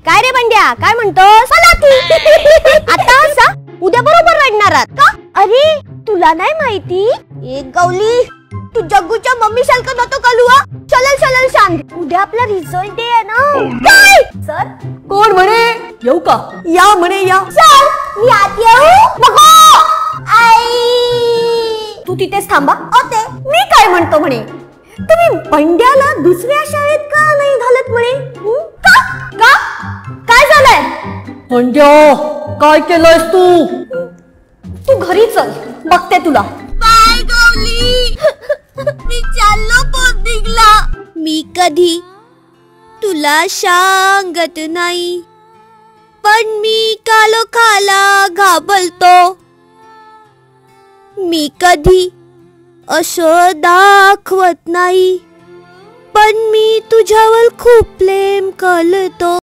काय रे बंड्या, काय म्हणतोस? आता असा उद्या बरोबर रडणार का? अरे तुला नाही माहिती? एक गौली, तू जग्गूच्या मम्मी सारखं नको कलू हा. चलल चलल शांत, उद्या आपला रिझल्ट डे आहे ना. काय सर? कोण म्हणे येऊ का? या म्हणे या. सर मी आत येऊ? नको आई, तू तिथेच थांबा. ओके. मी काय म्हणतो म्हणे, तुम्ही बंड्याला दुसऱ्या शाळेत का नाही घालत म्हणे? का का काय झालंय? बंड्या काय केलंयस तू? तू घरी चल, बघते तुला. बाय गौली, मी चाललो पोदिगला. मी कधी तुला सांगत नाही, पण मी कालोखाला घाबरतो. मी कधी असं दाखवत नाही, पण मी तुझ्यावर खूप प्रेम करतो.